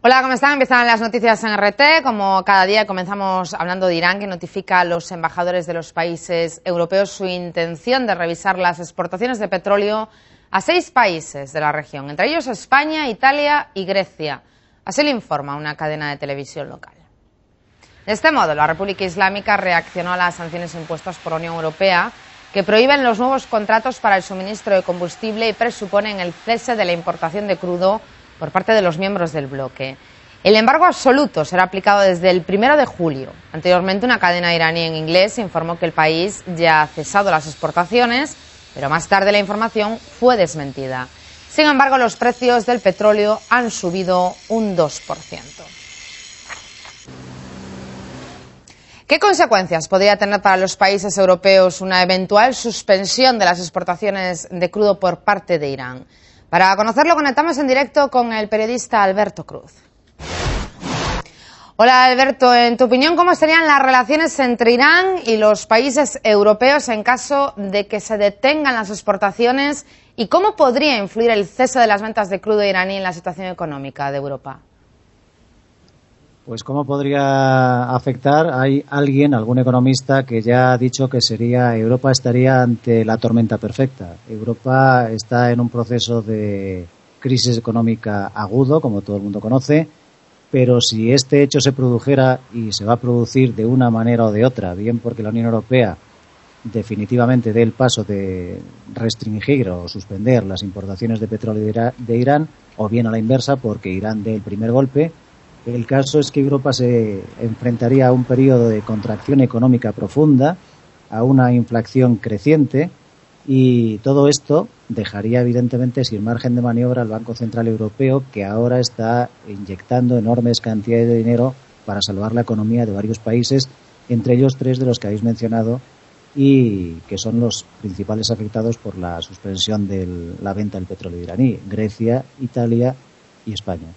Hola, ¿cómo están? Empiezan las noticias en RT. Como cada día comenzamos hablando de Irán, que notifica a los embajadores de los países europeos su intención de revisar las exportaciones de petróleo a 6 países de la región, entre ellos España, Italia y Grecia. Así lo informa una cadena de televisión local. De este modo, la República Islámica reaccionó a las sanciones impuestas por la Unión Europea, que prohíben los nuevos contratos para el suministro de combustible y presuponen el cese de la importación de crudo por parte de los miembros del bloque. El embargo absoluto será aplicado desde el 1 de julio. Anteriormente, una cadena iraní en inglés informó que el país ya ha cesado las exportaciones, pero más tarde la información fue desmentida. Sin embargo, los precios del petróleo han subido un 2%. ¿Qué consecuencias podría tener para los países europeos una eventual suspensión de las exportaciones de crudo por parte de Irán? Para conocerlo, conectamos en directo con el periodista Alberto Cruz. Hola Alberto, en tu opinión, ¿cómo serían las relaciones entre Irán y los países europeos en caso de que se detengan las exportaciones? ¿Y cómo podría influir el cese de las ventas de crudo iraní en la situación económica de Europa? Pues cómo podría afectar. Hay algún economista que ya ha dicho que Europa estaría ante la tormenta perfecta. Europa está en un proceso de crisis económica agudo, como todo el mundo conoce, pero si este hecho se produjera, y se va a producir de una manera o de otra, bien porque la Unión Europea definitivamente dé el paso de restringir o suspender las importaciones de petróleo de Irán, o bien a la inversa porque Irán dé el primer golpe, el caso es que Europa se enfrentaría a un periodo de contracción económica profunda, a una inflación creciente, y todo esto dejaría evidentemente sin margen de maniobra al Banco Central Europeo, que ahora está inyectando enormes cantidades de dinero para salvar la economía de varios países, entre ellos 3 de los que habéis mencionado y que son los principales afectados por la suspensión de la venta del petróleo iraní: Grecia, Italia y España.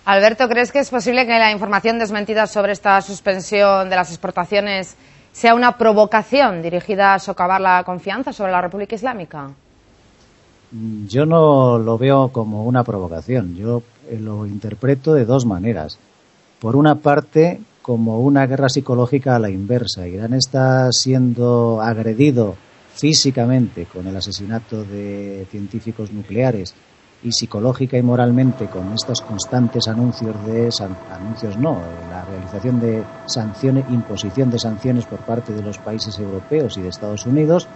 Alberto, ¿crees que es posible que la información desmentida sobre esta suspensión de las exportaciones sea una provocación dirigida a socavar la confianza sobre la República Islámica? Yo no lo veo como una provocación. Yo lo interpreto de 2 maneras. Por una parte, como una guerra psicológica a la inversa. Irán está siendo agredido físicamente con el asesinato de científicos nucleares y psicológica y moralmente con estos constantes la realización de sanciones, imposición de sanciones por parte de los países europeos y de Estados Unidos,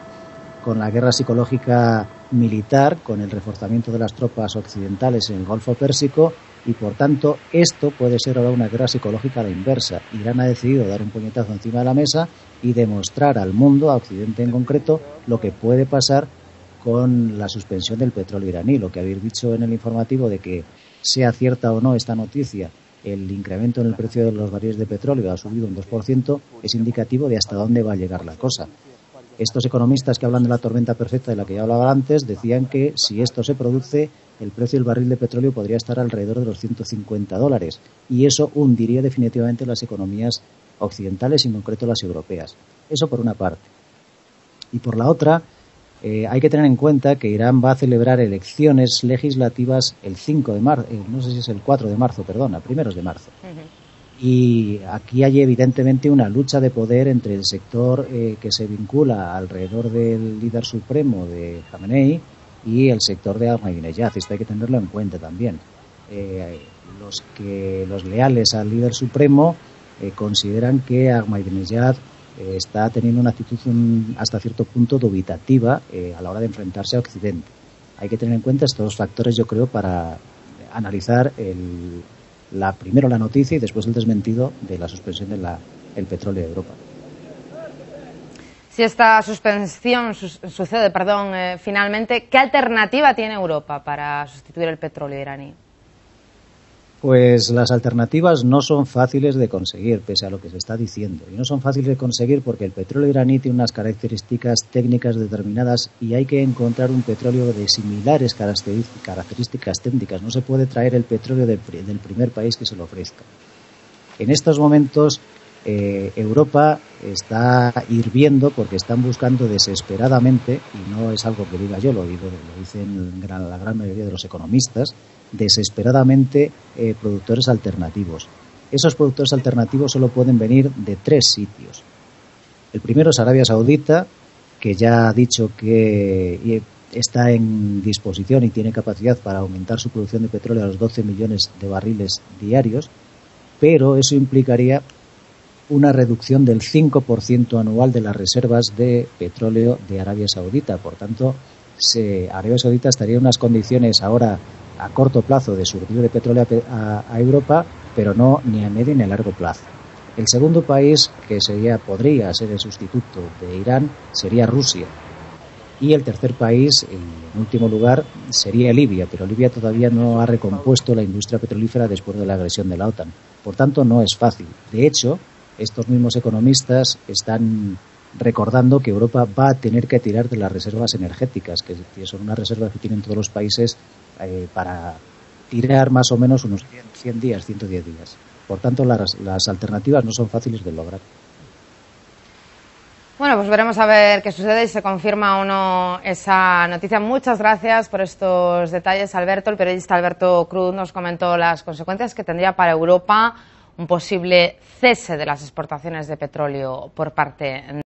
con la guerra psicológica militar, con el reforzamiento de las tropas occidentales en el Golfo Pérsico, y por tanto esto puede ser ahora una guerra psicológica a la inversa. Irán ha decidido dar un puñetazo encima de la mesa y demostrar al mundo, a Occidente en concreto, lo que puede pasar con la suspensión del petróleo iraní. Lo que habéis dicho en el informativo de que sea cierta o no esta noticia, el incremento en el precio de los barriles de petróleo ha subido un 2%, es indicativo de hasta dónde va a llegar la cosa. Estos economistas que hablan de la tormenta perfecta de la que ya hablaba antes decían que si esto se produce, el precio del barril de petróleo podría estar alrededor de los $150, y eso hundiría definitivamente las economías occidentales y en concreto las europeas. Eso por una parte. Y por la otra, hay que tener en cuenta que Irán va a celebrar elecciones legislativas el 5 de marzo, no sé si es el 4 de marzo, a primeros de marzo. Y aquí hay evidentemente una lucha de poder entre el sector que se vincula alrededor del líder supremo de Khamenei y el sector de Ahmadinejad. Esto hay que tenerlo en cuenta también. Los leales al líder supremo consideran que Ahmadinejad está teniendo una actitud hasta cierto punto dubitativa a la hora de enfrentarse a Occidente. Hay que tener en cuenta estos 2 factores, yo creo, para analizar primero la noticia y después el desmentido de la suspensión del petróleo de Europa. Si esta suspensión sucede, finalmente, ¿qué alternativa tiene Europa para sustituir el petróleo iraní? Pues las alternativas no son fáciles de conseguir, pese a lo que se está diciendo. Y no son fáciles de conseguir porque el petróleo iraní tiene unas características técnicas determinadas y hay que encontrar un petróleo de similares características técnicas. No se puede traer el petróleo del primer país que se lo ofrezca. En estos momentos Europa está hirviendo porque están buscando desesperadamente, y no es algo que diga yo, lo dicen la gran mayoría de los economistas, desesperadamente productores alternativos. Esos productores alternativos solo pueden venir de 3 sitios. El primero es Arabia Saudita, que ya ha dicho que está en disposición y tiene capacidad para aumentar su producción de petróleo a los 12 millones de barriles diarios, pero eso implicaría una reducción del 5% anual de las reservas de petróleo de Arabia Saudita. Por tanto, Arabia Saudita estaría en unas condiciones ahora a corto plazo de surtir de petróleo a Europa, pero no ni a medio ni a largo plazo. El segundo país que podría ser el sustituto de Irán sería Rusia. Y el tercer país, en último lugar, sería Libia, pero Libia todavía no ha recompuesto la industria petrolífera después de la agresión de la OTAN. Por tanto, no es fácil. De hecho, estos mismos economistas están recordando que Europa va a tener que tirar de las reservas energéticas, que son unas reservas que tienen todos los países para tirar más o menos unos 100 días, 110 días. Por tanto, las alternativas no son fáciles de lograr. Bueno, pues veremos a ver qué sucede y se confirma o no esa noticia. Muchas gracias por estos detalles, Alberto. El periodista Alberto Cruz nos comentó las consecuencias que tendría para Europa un posible cese de las exportaciones de petróleo por parte